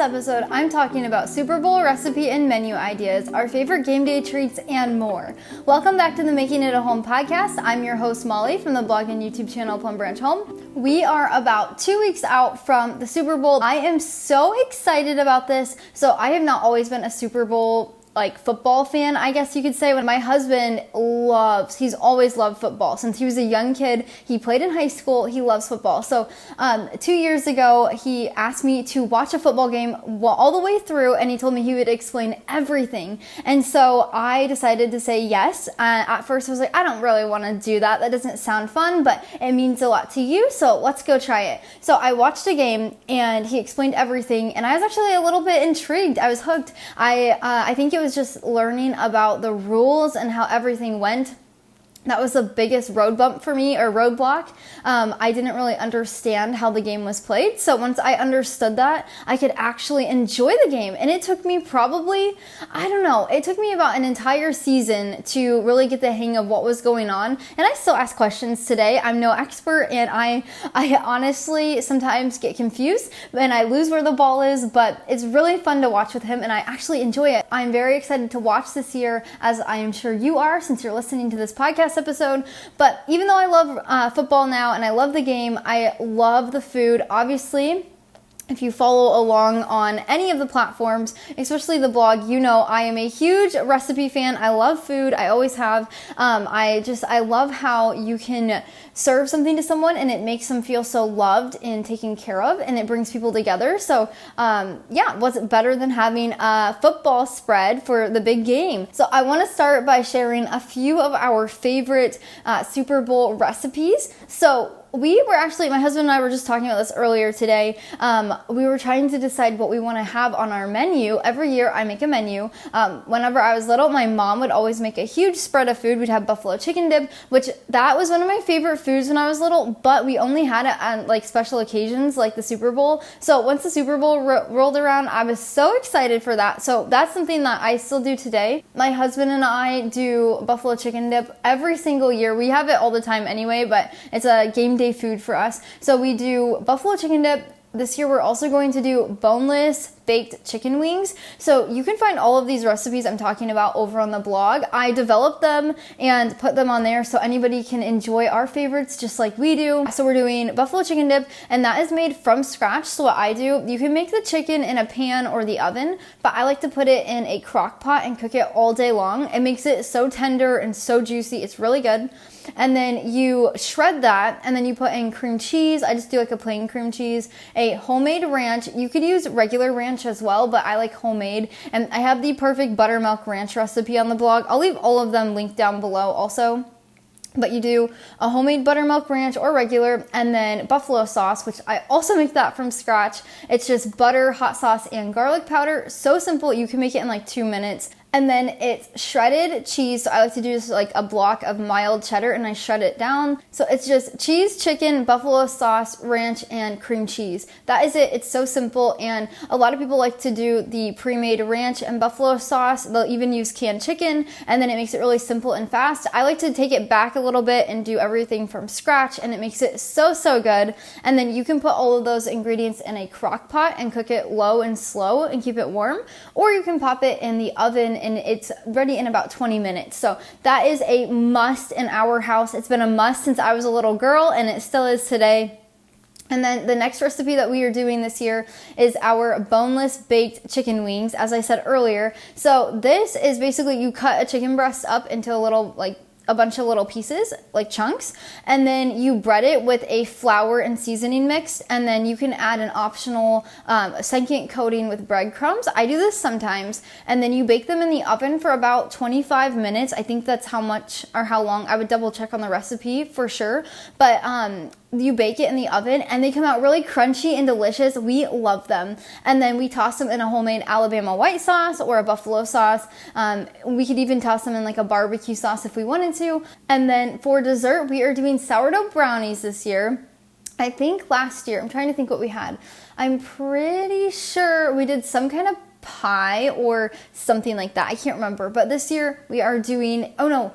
episode, I'm talking about Super Bowl recipe and menu ideas, our favorite game day treats, and more. Welcome back to the Making It a Home podcast. I'm your host, Molly, from the blog and YouTube channel Plum Branch Home. We are about 2 weeks out from the Super Bowl. I am so excited about this. So I have not always been a Super Bowl football fan, I guess you could say. When my husband he's always loved football. Since he was a young kid, he played in high school, he loves football. So 2 years ago, he asked me to watch a football game all the way through, and he told me he would explain everything. And so I decided to say yes. At first I was like, I don't really want to do that. That doesn't sound fun, but it means a lot to you, so let's go try it. So I watched a game, and he explained everything, and I was actually a little bit intrigued. I was hooked. I think it was just learning about the rules and how everything went. That was the biggest road bump for me, or roadblock. I didn't really understand how the game was played. So once I understood that, I could actually enjoy the game. And it took me probably, it took me about an entire season to really get the hang of what was going on. And I still ask questions today. I'm no expert, and I honestly sometimes get confused and I lose where the ball is, but it's really fun to watch with him, and I actually enjoy it. I'm very excited to watch this year, as I am sure you are, since you're listening to this podcast episode. But even though I love football now and I love the game, I love the food. Obviously, if you follow along on any of the platforms, especially the blog, you know I am a huge recipe fan. I love food. I always have. I love how you can serve something to someone and it makes them feel so loved and taken care of, and it brings people together. So what's better than having a football spread for the big game? So I want to start by sharing a few of our favorite Super Bowl recipes. So my husband and I were just talking about this earlier today. We were trying to decide what we want to have on our menu. Every year I make a menu. Whenever I was little, my mom would always make a huge spread of food. We'd have buffalo chicken dip, which that was one of my favorite foods when I was little, but we only had it on special occasions like the Super Bowl. So once the Super Bowl rolled around, I was so excited for that. So that's something that I still do today. My husband and I do buffalo chicken dip every single year. We have it all the time anyway, but it's a game day food for us. So we do buffalo chicken dip. This year we're also going to do boneless baked chicken wings. So you can find all of these recipes I'm talking about over on the blog. I developed them and put them on there so anybody can enjoy our favorites just like we do. So we're doing buffalo chicken dip, and that is made from scratch. So what I do, you can make the chicken in a pan or the oven, but I like to put it in a crock pot and cook it all day long. It makes it so tender and so juicy. It's really good. And then you shred that, and then you put in cream cheese. I just do a plain cream cheese, a homemade ranch. You could use regular ranch as well, but I like homemade. And I have the perfect buttermilk ranch recipe on the blog. I'll leave all of them linked down below also. But you do a homemade buttermilk ranch or regular, and then buffalo sauce, which I also make that from scratch. It's just butter, hot sauce, and garlic powder. So simple. You can make it in 2 minutes. And then it's shredded cheese. So I like to do just a block of mild cheddar, and I shred it down. So it's just cheese, chicken, buffalo sauce, ranch, and cream cheese. That is it. It's so simple. And a lot of people like to do the pre-made ranch and buffalo sauce. They'll even use canned chicken, and then it makes it really simple and fast. I like to take it back a little bit and do everything from scratch, and it makes it so good. And then you can put all of those ingredients in a crock pot and cook it low and slow and keep it warm, or you can pop it in the oven and it's ready in about 20 minutes. So that is a must in our house. It's been a must since I was a little girl, and it still is today. And then the next recipe that we are doing this year is our boneless baked chicken wings, as I said earlier. So this is basically, you cut a chicken breast up into a bunch of little pieces, chunks, and then you bread it with a flour and seasoning mix, and then you can add an optional second coating with breadcrumbs. I do this sometimes, and then you bake them in the oven for about 25 minutes. I think that's how much or how long. I would double check on the recipe for sure, but you bake it in the oven, and they come out really crunchy and delicious. We love them. And then we toss them in a homemade Alabama white sauce or a buffalo sauce. We could even toss them in a barbecue sauce if we wanted to. And then for dessert, we are doing sourdough brownies this year. I think last year, I'm trying to think what we had. I'm pretty sure we did some kind of pie or something like that. I can't remember. But this year we are doing, I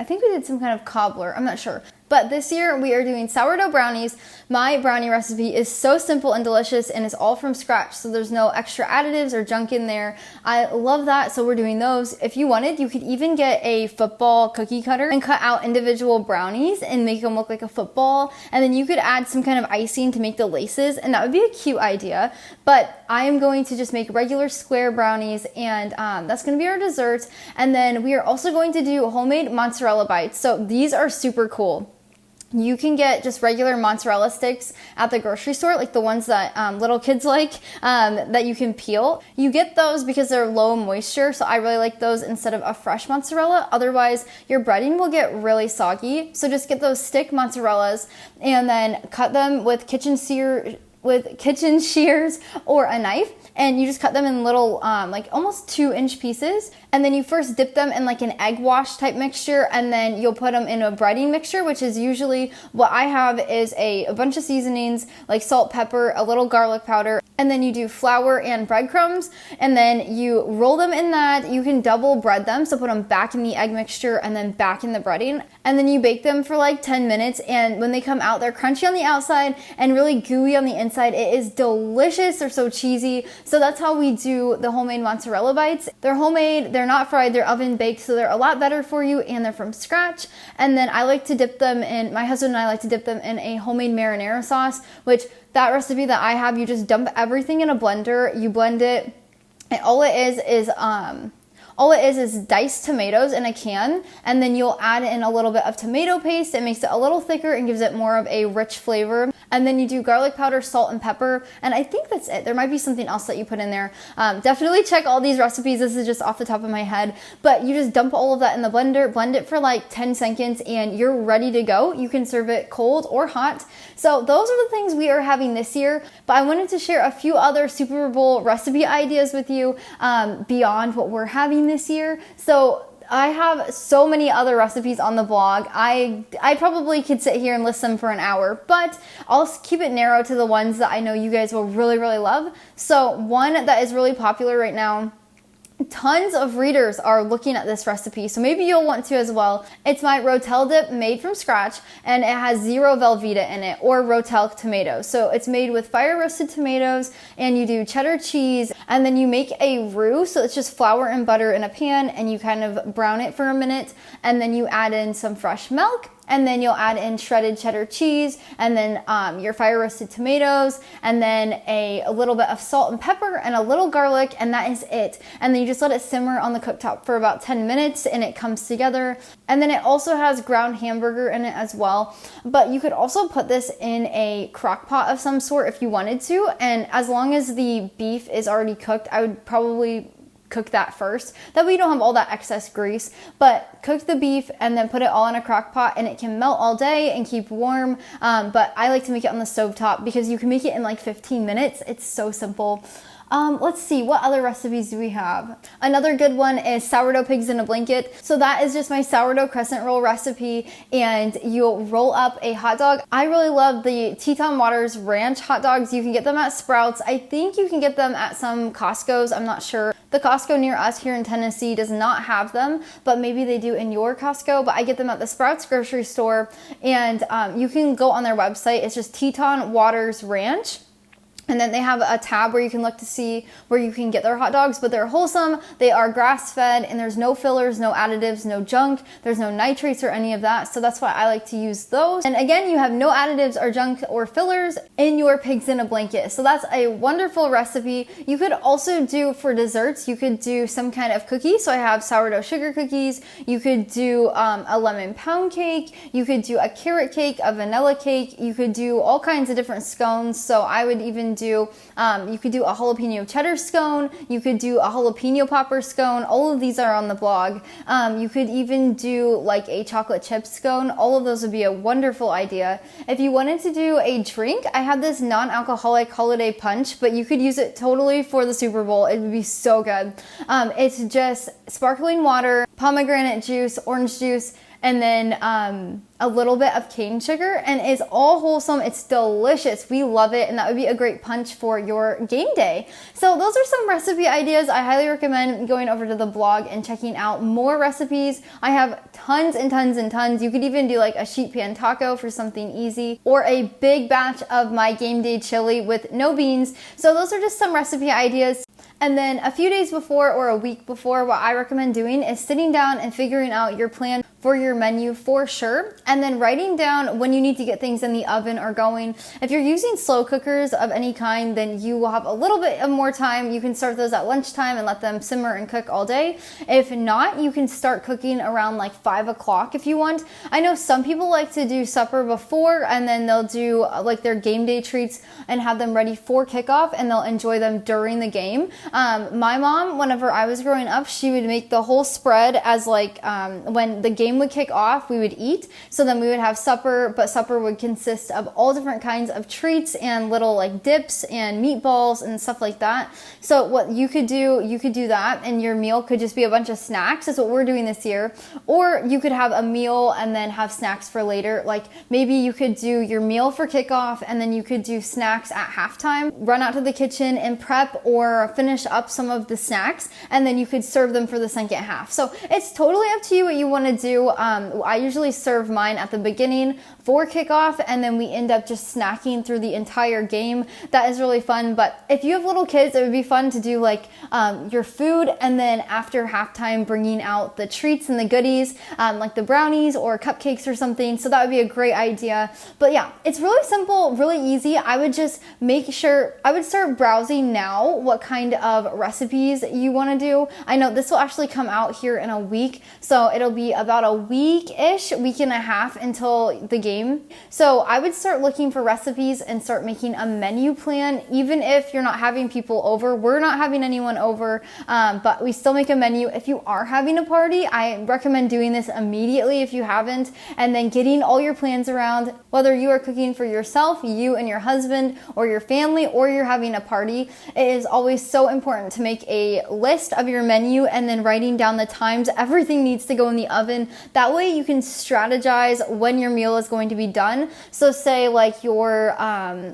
think we did some kind of cobbler. I'm not sure. But this year we are doing sourdough brownies. My brownie recipe is so simple and delicious, and it's all from scratch, so there's no extra additives or junk in there. I love that, so we're doing those. If you wanted, you could even get a football cookie cutter and cut out individual brownies and make them look like a football, and then you could add some kind of icing to make the laces, and that would be a cute idea. But I am going to just make regular square brownies, and that's going to be our dessert. And then we are also going to do homemade mozzarella bites. So these are super cool. You can get just regular mozzarella sticks at the grocery store, like the ones that little kids like, that you can peel. You get those because they're low moisture, so I really like those instead of a fresh mozzarella. Otherwise, your breading will get really soggy. So just get those stick mozzarellas and then cut them with kitchen shears or a knife, and you just cut them in little like almost 2-inch pieces, and then you first dip them in like an egg wash type mixture, and then you'll put them in a breading mixture, which is usually what I have is a bunch of seasonings like salt, pepper, a little garlic powder, and then you do flour and breadcrumbs, and then you roll them in that. You can double bread them, so put them back in the egg mixture and then back in the breading, and then you bake them for like 10 minutes, and when they come out, they're crunchy on the outside and really gooey on the inside. It is delicious. They're so cheesy. So that's how we do the homemade mozzarella bites. They're homemade, they're not fried, they're oven baked, so they're a lot better for you, and they're from scratch. And then I like to dip them in, my husband and I like to dip them in a homemade marinara sauce, which that recipe that I have, you just dump everything in a blender, you blend it, and all it is diced tomatoes in a can, and then you'll add in a little bit of tomato paste. It makes it a little thicker and gives it more of a rich flavor. And then you do garlic powder, salt, and pepper, and I think that's it. There might be something else that you put in there. Definitely check all these recipes. This is just off the top of my head, but you just dump all of that in the blender, blend it for like 10 seconds, and you're ready to go. You can serve it cold or hot. So those are the things we are having this year, but I wanted to share a few other Super Bowl recipe ideas with you beyond what we're having this year. So I have so many other recipes on the blog. I probably could sit here and list them for an hour, but I'll keep it narrow to the ones that I know you guys will really, really love. So one that is really popular right now, tons of readers are looking at this recipe, so maybe you'll want to as well. It's my Rotel dip made from scratch, and it has 0 Velveeta in it, or Rotel tomatoes. So it's made with fire roasted tomatoes, and you do cheddar cheese, and then you make a roux. So it's just flour and butter in a pan, and you kind of brown it for a minute, and then you add in some fresh milk, and then you'll add in shredded cheddar cheese, and then your fire roasted tomatoes, and then a little bit of salt and pepper and a little garlic, and that is it. And then you just let it simmer on the cooktop for about 10 minutes, and it comes together. And then it also has ground hamburger in it as well, but you could also put this in a crock pot of some sort if you wanted to, and as long as the beef is already cooked, I would probably cook that first. That way you don't have all that excess grease, but cook the beef and then put it all in a crock pot, and it can melt all day and keep warm. But I like to make it on the stovetop because you can make it in like 15 minutes. It's so simple. Let's see, what other recipes do we have? Another good one is sourdough pigs in a blanket. So that is just my sourdough crescent roll recipe, and you'll roll up a hot dog. I really love the Teton Waters Ranch hot dogs. You can get them at Sprouts. I think you can get them at some Costco's. I'm not sure. The Costco near us here in Tennessee does not have them, but maybe they do in your Costco. But I get them at the Sprouts grocery store, and you can go on their website. It's just Teton Waters Ranch. And then they have a tab where you can look to see where you can get their hot dogs, but they're wholesome, they are grass-fed, and there's no fillers, no additives, no junk, there's no nitrates or any of that, so that's why I like to use those. And again, you have no additives or junk or fillers in your pigs in a blanket, so that's a wonderful recipe. You could also do for desserts, you could do some kind of cookie, so I have sourdough sugar cookies, you could do a lemon pound cake, you could do a carrot cake, a vanilla cake, you could do all kinds of different scones, so I would even do, you could do a jalapeno cheddar scone, you could do a jalapeno popper scone, all of these are on the blog. You could even do like a chocolate chip scone, all of those would be a wonderful idea. If you wanted to do a drink, I have this non-alcoholic holiday punch, but you could use it totally for the Super Bowl, it would be so good. It's just sparkling water, pomegranate juice, orange juice, and then a little bit of cane sugar, and it's all wholesome. It's delicious. We love it, and that would be a great punch for your game day. So those are some recipe ideas. I highly recommend going over to the blog and checking out more recipes. I have tons and tons and tons. You could even do like a sheet pan taco for something easy, or a big batch of my game day chili with no beans. So those are just some recipe ideas. And then a few days before or a week before, what I recommend doing is sitting down and figuring out your plan for your menu for sure, and then writing down when you need to get things in the oven or going. If you're using slow cookers of any kind, then you will have a little bit of more time. You can start those at lunchtime and let them simmer and cook all day. If not, you can start cooking around like 5 o'clock if you want. I know some people like to do supper before, and then they'll do like their game day treats and have them ready for kickoff, and they'll enjoy them during the game. My mom, whenever I was growing up, she would make the whole spread as like when the game would kick off, we would eat. So then we would have supper, but supper would consist of all different kinds of treats and little like dips and meatballs and stuff like that. So what you could do that, and your meal could just be a bunch of snacks. That's what we're doing this year. Or you could have a meal and then have snacks for later. Like maybe you could do your meal for kickoff, and then you could do snacks at halftime, run out to the kitchen and prep or finish up some of the snacks, and then you could serve them for the second half. So it's totally up to you what you want to do. I usually serve mine at the beginning for kickoff, and then we end up just snacking through the entire game. That is really fun. But if you have little kids, it would be fun to do like your food, and then after halftime bringing out the treats and the goodies, like the brownies or cupcakes or something. So that would be a great idea. But yeah, it's really simple, really easy. I would just make sure, I would start browsing now what kind of recipes you want to do. I know this will actually come out here in a week, so it'll be about a week-ish, week and a half until the game. So I would start looking for recipes and start making a menu plan, even if you're not having people over. We're not having anyone over, but we still make a menu. If you are having a party, I recommend doing this immediately if you haven't, and then getting all your plans around, whether you are cooking for yourself, you and your husband, or your family, or you're having a party. It is always so important to make a list of your menu and then writing down the times everything needs to go in the oven. That way you can strategize when your meal is going to be done. So say like your,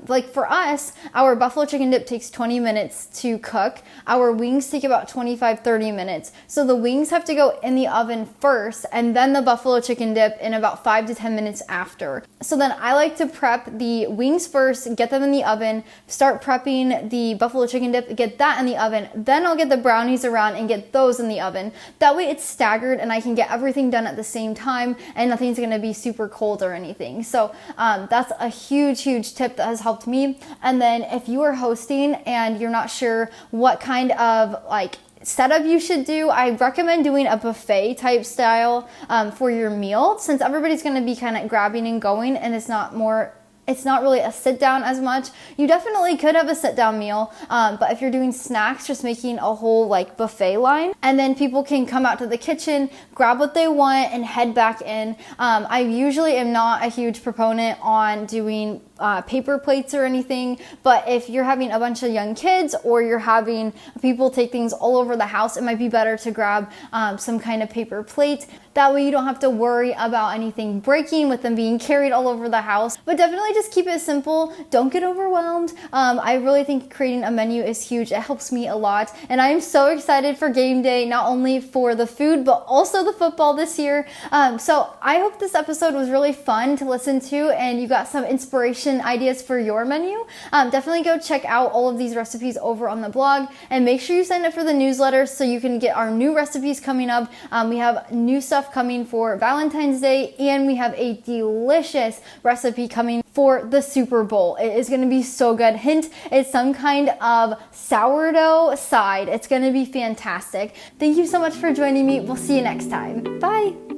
like for us, our buffalo chicken dip takes 20 minutes to cook. Our wings take about 25-30 minutes. So the wings have to go in the oven first, and then the buffalo chicken dip in about 5 to 10 minutes after. So then I like to prep the wings first, get them in the oven, start prepping the buffalo chicken dip, get that in the oven. Then I'll get the brownies around and get those in the oven. That way it's staggered and I can get everything done at the same time, and nothing's gonna be super cold or anything. So that's a huge tip that has helped me. And then if you are hosting and you're not sure what kind of like setup you should do, I recommend doing a buffet type style for your meal, since everybody's going to be kind of grabbing and going, and it's not really a sit down as much. You definitely could have a sit down meal, but if you're doing snacks, just making a whole like buffet line, and then people can come out to the kitchen, grab what they want, and head back in. I usually am not a huge proponent on doing paper plates or anything, but if you're having a bunch of young kids or you're having people take things all over the house, it might be better to grab some kind of paper plate. That way you don't have to worry about anything breaking with them being carried all over the house. But definitely just keep it simple. Don't get overwhelmed. I really think creating a menu is huge. It helps me a lot. And I am so excited for game day, not only for the food, but also the football this year. So I hope this episode was really fun to listen to, and you got some inspiration ideas for your menu. Definitely go check out all of these recipes over on the blog, and make sure you sign up for the newsletter so you can get our new recipes coming up. We have new stuff coming for Valentine's Day, and we have a delicious recipe coming for the Super Bowl. It is going to be so good. Hint, it's some kind of sourdough side. It's going to be fantastic. Thank you so much for joining me. We'll see you next time. Bye.